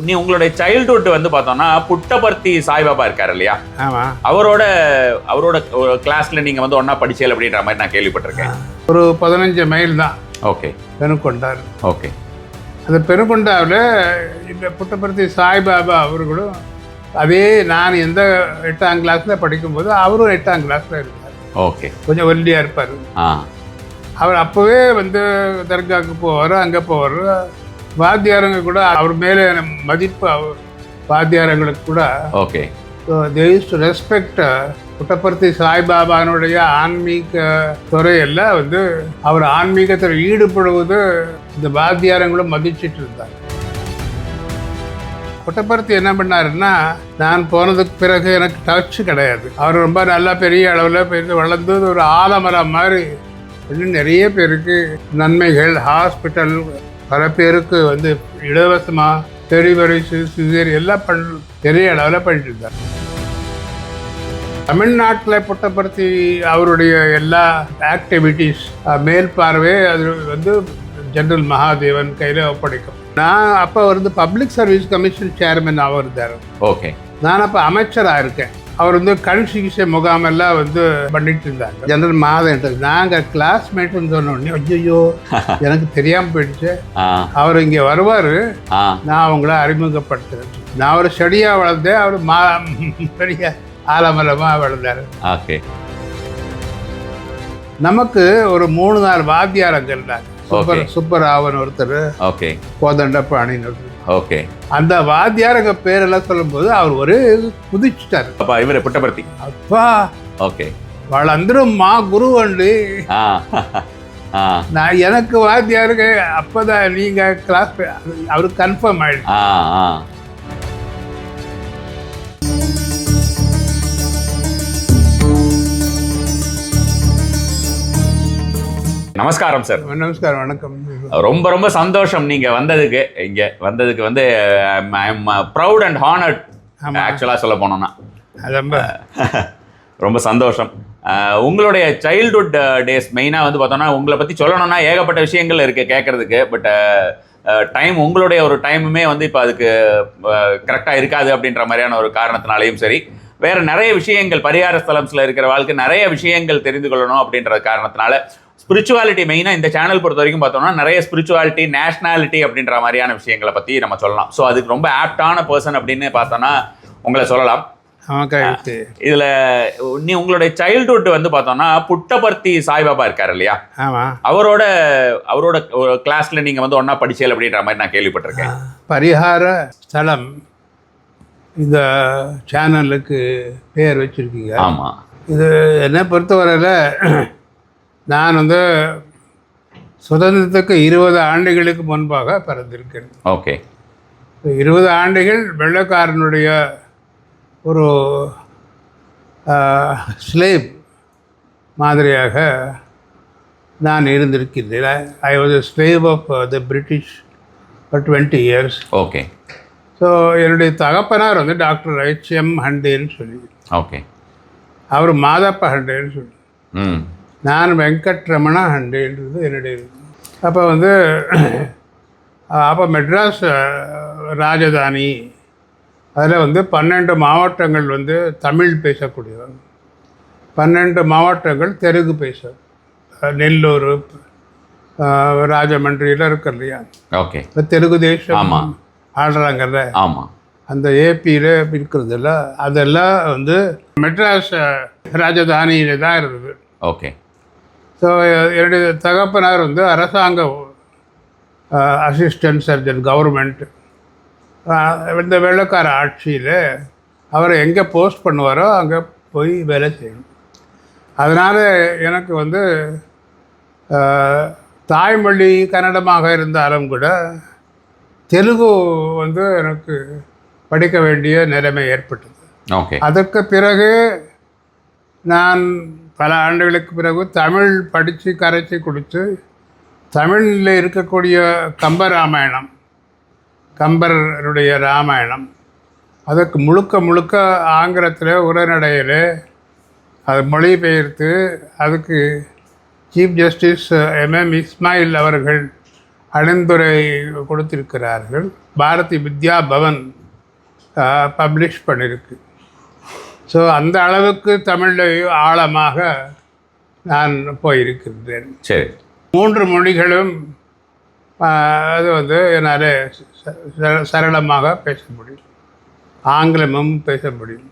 நீ உங்களுடைய சைல்ட்ஹுட் வந்து பார்த்தோம்னா புட்டபர்த்தி சாய்பாபா இருக்காரு இல்லையா? ஆமா. அவரோட கிளாஸ்ல நீங்க வந்து ஒண்ணா படிச்சீங்க அப்படின்ற மாதிரி நான் கேள்விப்பட்டிருக்கேன். ஒரு 15 மைல் தான். ஓகே. பெருங்கொண்டார். ஓகே. அந்த பெருங்கொண்டாவில் இந்த புட்டபர்த்தி சாய்பாபா அவர்களும் அதே நான் எந்த 8ஆம் கிளாஸில் படிக்கும்போது அவரும் 8ஆம் கிளாஸில் இருந்தார். ஓகே. கொஞ்சம் ஒல்லியாக இருப்பார். அவர் அப்போவே வந்து தர்காவுக்கு போவார், அங்கே போவார். வாத்தியாரங்க கூட அவர் மேலே மதிப்பு வாத்தியாரங்களுக்கு கூட. Okay. So they use to respect Puttaparthi சாய்பாபானுடைய ஆன்மீக துறையெல்லாம் வந்து அவர் ஆன்மீகத்தில் ஈடுபடுவது இந்த வாத்தியாரங்களும் மதிச்சிட்டு இருந்தார். புட்டபர்த்தி என்ன பண்ணாருன்னா, நான் போனதுக்கு பிறகு எனக்கு டச் கிடையாது. அவர் ரொம்ப நல்லா பெரிய அளவில் பெரிய வளர்ந்து ஒரு ஆலமரம் மாதிரி இன்னும் நிறைய பேருக்கு நன்மைகள், ஹாஸ்பிட்டல் பல பேருக்கு வந்து இலவசமாக டெலிவரி சிசேரி எல்லாம் பெரிய அளவில் பண்ணிட்டு இருந்தார். தமிழ்நாட்டில் புட்டபர்த்தி அவருடைய எல்லா ஆக்டிவிட்டீஸ் மேல் பார்வை அது வந்து ஜெனரல் மகாதேவன் கையில் ஒப்படைக்கும். நான் அப்போ வந்து பப்ளிக் சர்வீஸ் கமிஷன் சேர்மன் அவர் இருந்தார். ஓகே. நான் அப்போ அமைச்சராக இருக்கேன். அவர் வந்து கண் சிகிச்சை முகாமெல்லாம் வந்து பண்ணிட்டு இருந்தாங்க. ஜெனரல் மகாதேவன் நாங்கள் கிளாஸ்மேட்னு சொன்னோடனே ஐயோ எனக்கு தெரியாமல் போயிடுச்சு. அவர் இங்கே வருவார், நான் அவங்கள அறிமுகப்படுத்துறேன். நான் ஒரு செடியாக வளர்ந்தேன், அவர் பெரிய ஆலமரமாக வளர்ந்தார். ஓகே. நமக்கு ஒரு 3-4 வாத்தியாரங்க இருந்தாங்க. சுப்பராவன் ஒருத்தர், ஓகே, கோதண்டபாணின்னு ஒருத்தர். ஓகே. அந்த வாத்தியாரங்க பேரெல்லாம் சொல்லும்போது அவர் ஒரு குதிச்சுட்டார். அப்பா இவர் புட்டபர்த்தி அப்பா. ஓகே. வளர்ந்துரும்மா குரு வண்டி. நான் எனக்கு வாத்தியாருக்கு அப்பதான் நீங்க கிளாஸ் அவருக்கு கன்ஃபார்ம் ஆயிடுச்சு. நமஸ்காரம் சார். நமஸ்காரம், வணக்கம். ரொம்ப ரொம்ப சந்தோஷம் நீங்க வந்ததுக்கு. இங்க வந்ததுக்கு வந்து I am proud and honoured. ஆக்சுவலா சொல்ல போனோம்னா ரொம்ப சந்தோஷம். உங்களுடைய சைல்ட்ஹுட் டேஸ் மெயினாக வந்து பார்த்தோம்னா உங்களை பற்றி சொல்லணும்னா ஏகப்பட்ட விஷயங்கள் இருக்குது கேட்குறதுக்கு. பட் டைம் உங்களுடைய ஒரு டைமுமே வந்து இப்போ அதுக்கு கரெக்டாக இருக்காது அப்படின்ற மாதிரியான ஒரு காரணத்தினாலையும் சரி, வேறு நிறைய விஷயங்கள் பரிகார ஸ்தலம்ஸில் இருக்கிற வாழ்க்கை நிறைய விஷயங்கள் தெரிந்து கொள்ளணும் அப்படின்ற காரணத்தினால ஸ்பிரிச்சுவாலிட்டி மெயினாக இந்த சேனல் பொறுத்த வரைக்கும் பார்த்தோம்னா நிறைய ஸ்பிரிச்சுவாலிட்டி, நேஷ்னாலிட்டி அப்படின்ற மாதிரியான விஷயங்களை பற்றி நம்ம சொல்லலாம். ஸோ அதுக்கு ரொம்ப ஆப்டான பர்சன் அப்படின்னு பார்த்தோன்னா உங்களை சொல்லலாம். இதுல நீ உங்களுடைய சைல்ட்ஹுட் வந்து பார்த்தோம்னா புட்டபர்த்தி சாய்பாபா இருக்காரு இல்லையா? அவரோட கிளாஸ்ல நீங்க வந்து ஒன்னா படிச்சீங்க அப்படின்ற மாதிரி நான் கேள்விப்பட்டிருக்கேன். பரிகார ஸ்தலம் இந்த சேனலுக்கு பேர் வச்சிருக்கீங்க. ஆமா. இது என்னை பொறுத்தவரையில் நான் வந்து சுதந்திரத்துக்கு 20 ஆண்டுகளுக்கு முன்பாக பிறந்திருக்கிறேன். ஓகே. 20 ஆண்டுகள் வெள்ளைக்காரனுடைய ஒரு ஸ்லேவ் மாதிரியாக நான் இருந்திருக்கிறேன். I was a slave of the British for 20 years. Okay. So என்னுடைய தகப்பனார் வந்து டாக்டர் H.M. ஹண்டேன்னு சொல்லி. ஓகே. அவர் மாதப்ப ஹண்டேன்னு சொல்லி. நான் வெங்கட்ரமணா ஹண்டேன்றது என்னுடைய. அப்போ வந்து அப்போ மெட்ராஸ் ராஜதானி, அதில் வந்து 12 மாவட்டங்கள் வந்து தமிழ் பேசக்கூடியவங்க, 12 மாவட்டங்கள் தெலுங்கு பேச. நெல்லூர், ராஜமன்றியில் இருக்கு இல்லையா? ஓகே. தெலுங்கு தேசம் ஆடுறாங்கல்ல. ஆமாம். அந்த ஏபியில் இருக்கிறதுல அதெல்லாம் வந்து மெட்ராஸ் ராஜதானியில் தான் இருந்தது. ஓகே. ஸோ என்னுடைய தகப்பனார் வந்து அரசாங்க அசிஸ்டன்ட் சர்ஜன், கவர்மெண்ட். இந்த வெள்ளைக்கார ஆட்சியில் அவரை எங்கே போஸ்ட் பண்ணுவாரோ அங்கே போய் வேலை செய்யணும். அதனால் எனக்கு வந்து தாய்மொழி கன்னடமாக இருந்தாலும் கூட தெலுங்கு வந்து எனக்கு படிக்க வேண்டிய நிலைமை ஏற்பட்டது. ஓகே. அதற்கு பிறகு நான் பல ஆண்டுகளுக்கு பிறகு தமிழ் படித்து கரைச்சி கொடுத்து தமிழில் இருக்கக்கூடிய கம்பராமாயணம், கம்பருடைய ராமாயணம், அதற்கு முழுக்க ஆங்கிலத்தில் உரைநடையில் அது மொழிபெயர்த்து அதுக்கு சீஃப் ஜஸ்டிஸ் MM இஸ்மாயில் அவர்கள் அணிந்துரை கொடுத்திருக்கிறார்கள். பாரதி வித்யா பவன் பப்ளிஷ் பண்ணியிருக்கு. ஸோ அந்த அளவுக்கு தமிழில் ஆழமாக நான் போயிருக்கின்றேன். சரி. 3 மொழிகளும் அது வந்து என்னால் சரளமாக பேச முடியும், ஆங்கிலமும் பேச முடியும்.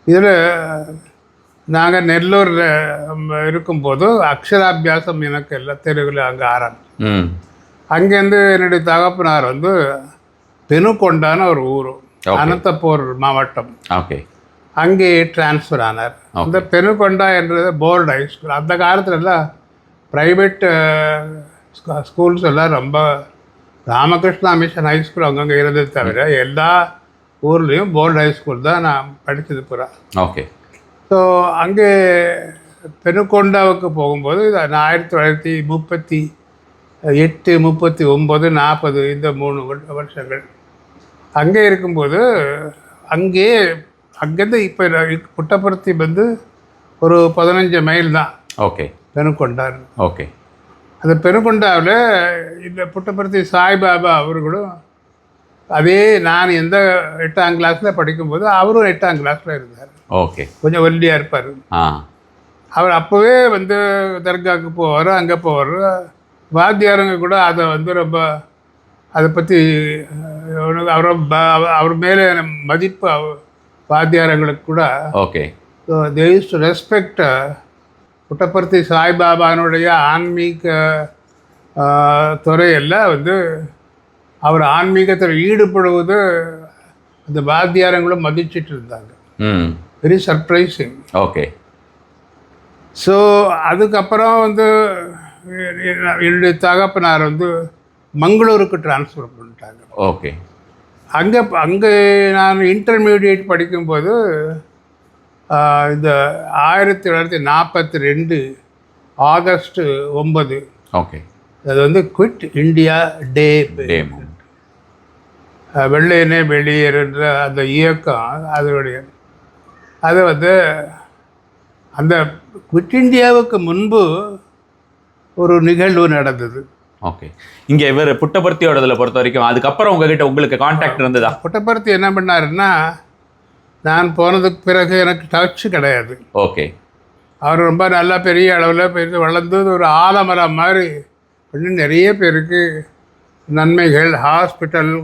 இதில் நாங்கள் நெல்லூரில் இருக்கும்போது அக்ஷராபியாசம் எனக்கு எல்லாம் தெலுங்கில் அங்கே ஆரம்பிச்சு. அங்கேருந்து என்னுடைய தகப்பனார் வந்து பெனுகொண்டான ஒரு ஊர், அனந்தபூர் மாவட்டம். ஓகே. அங்கே டிரான்ஸ்ஃபர் ஆனார். அந்த பெனுகொண்டா என்றது போர்டு ஹைஸ்கூல். அந்த காலத்துலலாம் ப்ரைவேட் ஸ்கூல்ஸ் எல்லாம் ரொம்ப, ராமகிருஷ்ணா மிஷன் ஹைஸ்கூல் அங்கங்கே இருந்தது தவிர எல்லா ஊர்லேயும் போர்டு ஹைஸ்கூல் தான் நான் படித்தது பூரா. ஓகே. ஸோ அங்கே பெனுகொண்டாவுக்கு போகும்போது 1938, 39, 40 இந்த 3 வருஷங்கள் அங்கே இருக்கும்போது அங்கேருந்து இப்போ புட்டபர்த்தி வந்து ஒரு 15 மைல் தான். ஓகே. பெனுகொண்டா. ஓகே. அந்த பெனுகொண்டாவில் இந்த புட்டபர்த்தி சாய்பாபா அவர்களும் அதே நான் எந்த 8ஆம் கிளாஸில் படிக்கும்போது அவரும் 8ஆம் கிளாஸில் இருந்தார். ஓகே. கொஞ்சம் ஒல்லியாக இருப்பார். அவர் அப்போவே வந்து தர்காவுக்கு போவார், அங்கே போவார். வாத்தியாரங்க கூட அதை வந்து ரொம்ப அதை பற்றி அவர் மேலே மதிப்பு வாத்தியாரங்களுக்கு கூட. Okay. So they use to respect Puttaparthi சாய்பாபானுடைய ஆன்மீக துறையெல்லாம் வந்து அவர் ஆன்மீகத்தில் ஈடுபடுவது அந்த வாத்தியாரங்களும் மதிச்சிட்டு இருந்தாங்க. Very surprising. ஓகே. ஸோ அதுக்கப்புறம் வந்து என்னுடைய தகப்பனார் வந்து மங்களூருக்கு ட்ரான்ஸ்ஃபர் பண்ணிட்டாங்க. ஓகே. அங்கே நான் இன்டர்மீடியேட் படிக்கும்போது இந்த 1942 ஆகஸ்ட் 9, ஓகே, அது வந்து குவிட் இந்தியா டே. வெள்ளையனே வெளியேறுன்ற அந்த இயக்கம் அது வந்து அந்த குவிட் இந்தியாவுக்கு முன்பு ஒரு நிகழ்வு நடந்தது. ஓகே. இங்கே இவர் புட்டபர்த்தியோடதில் பொறுத்த வரைக்கும் அதுக்கப்புறம் உங்களுக்கு கான்டாக்ட் இருந்ததா? புட்டபர்த்தி என்ன பண்ணாருன்னா, நான் போனதுக்கு பிறகு எனக்கு டச் கிடையாது. ஓகே. அவர் ரொம்ப நல்லா பெரிய அளவில் பெரிய வளர்ந்து ஒரு ஆலமரம் மாதிரி இன்னும் நிறைய பேருக்கு நன்மைகள், ஹாஸ்பிட்டல்,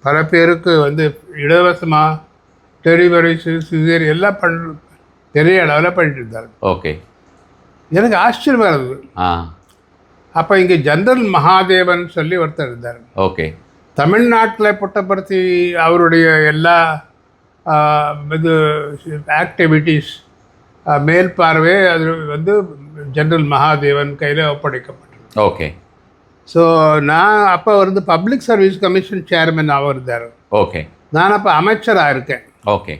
பல பேருக்கு வந்து இலவசமாக டெலிவரி, சிசேரி எல்லாம் பெரிய அளவில் பண்ணிட்டு இருந்தார். ஓகே. எனக்கு ஆச்சரியமாக இருந்தது. அப்போ இங்கே ஜெனரல் மகாதேவன் சொல்லி ஒருத்தர் இருந்தார். ஓகே. தமிழ்நாட்டில் புட்டபர்த்தி அவருடைய எல்லா இது ஆக்டிவிட்டீஸ் மேல்பார்வை அது வந்து ஜெனரல் மகாதேவன் கையில் ஒப்படைக்கப்பட்டது. ஓகே. ஸோ நான் அப்போ வந்து பப்ளிக் சர்வீஸ் கமிஷன் சேர்மன் அவர் இருந்தார். ஓகே. நான் அப்போ அமைச்சராக இருக்கேன். ஓகே.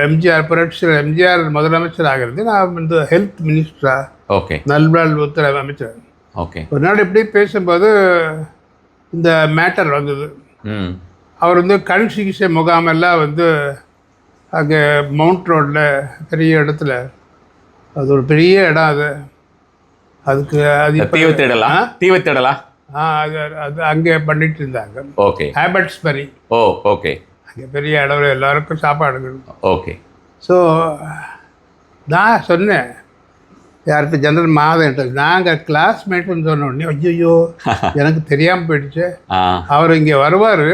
எம்ஜிஆர் புரட்சியர் எம்ஜிஆர் முதலமைச்சராக இருந்து நான் வந்து ஹெல்த் மினிஸ்டரா. ஓகே. நல்வாழ்வுத்துறை அமைச்சர். ஓகே. ஒரு நாள் இப்படி பேசும்போது இந்த மேட்டர் வந்தது. அவர் வந்து கண் சிகிச்சை முகாமெல்லாம் வந்து அங்கே மவுண்ட் ரோடில் பெரிய இடத்துல, அது ஒரு பெரிய இடம். அதுக்கு அது தீவத்திடலாம் அது அங்கே பண்ணிட்டு இருந்தாங்க. ஓகே. ஹேபட்ஸ்பரி. ஓ, ஓகே. அங்கே பெரிய இடத்துல எல்லாருக்கும் சாப்பாடுகள். ஓகே. ஸோ நான் சொன்னேன் யார்கிட்ட, ஜெனரல் மாதம், நாங்கள் கிளாஸ்மேட்டுன்னு சொன்ன உடனே ஐயோ எனக்கு தெரியாமல் போயிடுச்சு, அவர் இங்கே வருவார்,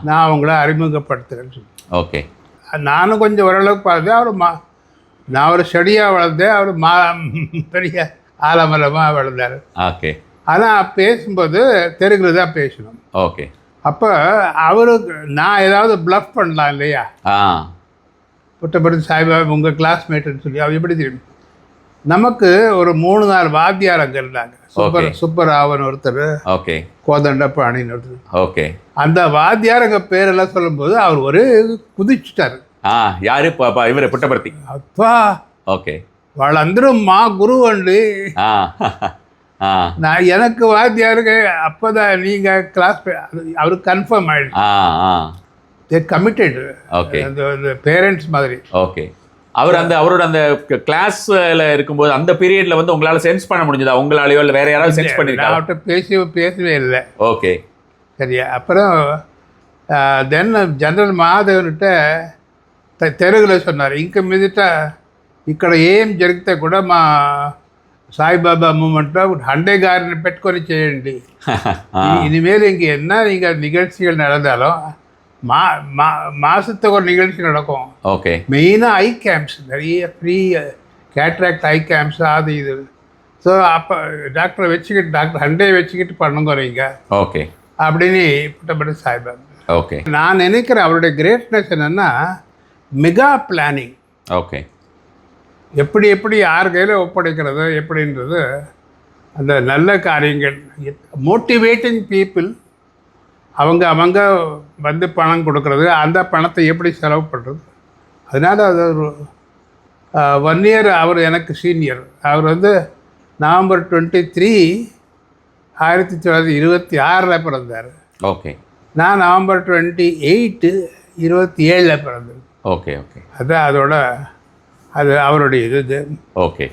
நான் அவங்கள அறிமுகப்படுத்துகிறேன்னு சொல்லி. ஓகே. நானும் கொஞ்சம் ஓரளவுக்கு பார்த்தேன். அவர் நான் ஒரு செடியாக வளர்ந்தேன், அவர் பெரிய ஆலமரமாக வளர்ந்தார். ஓகே. ஆனால் பேசும்போது தெலுங்குல தான் பேசணும். ஓகே. அப்போ அவருக்கு நான் ஏதாவது ப்ளஃப் பண்ணலாம் இல்லையா, புட்டபர்த்தி சாய்பாபா உங்கள் கிளாஸ்மேட்டுன்னு சொல்லி. அவர் எப்படி தெரியும், நமக்கு ஒரு 3-4 வாத்தியார் அங்கே இருந்தாங்க. சுப்பராவன் ஒருத்தர், ஓகே, கோதண்டபாணின்னு ஒருத்தர். ஓகே. அந்த வாத்தியார் அங்கே பேரெல்லாம் சொல்லும்போது அவர் ஒரு குதிச்சுட்டார். யாரு இவர் புட்டபர்த்தி? அப்பா, ஓகே, వాళ్ళందరూ మా గురువు అండి. நான் எனக்கு வாத்தியாருக்கு அப்போதான் நீங்கள் கிளாஸ் அவருக்கு கன்ஃபார்ம் ஆயிடுச்சு. கமிட்டட். ஓகே. அந்த பேரண்ட்ஸ் மாதிரி. ஓகே. அவர் அவரோட அந்த கிளாஸ்ல இருக்கும்போது அந்த பீரியட்ல வந்து உங்களால சென்ஸ் பண்ண முடிஞ்சதா? உங்களாலயோ இல்லை வேற யாராவது சென்ஸ் நான் பண்ணிருக்காங்க? அவர்கிட்ட பேசவே இல்லை. ஓகே. சரியா. அப்புறம் தென் జనరల్ మాధవ్నిట తెలుగులో சொன்னார், ఇంక మీదట ఇక్కడ ఏం జరిగితే కూడా మా సాయిబాబా మూమెంట్లో ஹண்டே காரனை பெற்றுக்கொண்டு செய்யண்டி. இனிமேல் இங்கே என்ன நீங்கள் நிகழ்ச்சிகள் நடந்தாலும் மாதத்துக்கு ஒரு நிகழ்ச்சி நடக்கும். ஓகே. மெயினாக ஐ கேம்ப்ஸ், நிறைய ஃப்ரீ கேட்ராக்ட் ஐ கேம்ப்ஸ் அது இது. ஸோ அப்போ டாக்டரை வச்சுக்கிட்டு டாக்டர் ஹண்டே வச்சுக்கிட்டு பண்ணுங்க நீங்கள். ஓகே. அப்படின்னு புட்டப்பட்ட சாய்பாபா. ஓகே. நான் நினைக்கிறேன் அவருடைய கிரேட்னஸ் என்னென்னா மெகா பிளானிங். ஓகே. எப்படி யார் கையில் ஒப்படைக்கிறது எப்படின்றது, அந்த நல்ல காரியங்கள், மோட்டிவேட்டிங் பீப்புள், அவங்க வந்து பணம் கொடுக்கறது, அந்த பணத்தை எப்படி செலவு பண்ணுறது. அதனால் அது ஒரு 1 இயர் அவர் எனக்கு சீனியர். அவர் வந்து நவம்பர் 23, 1926 பிறந்தார். ஓகே. நான் நவம்பர் 28, 27 பிறந்தேன். ஓகே. ஓகே. அது அவருடைய இது. ஓகே.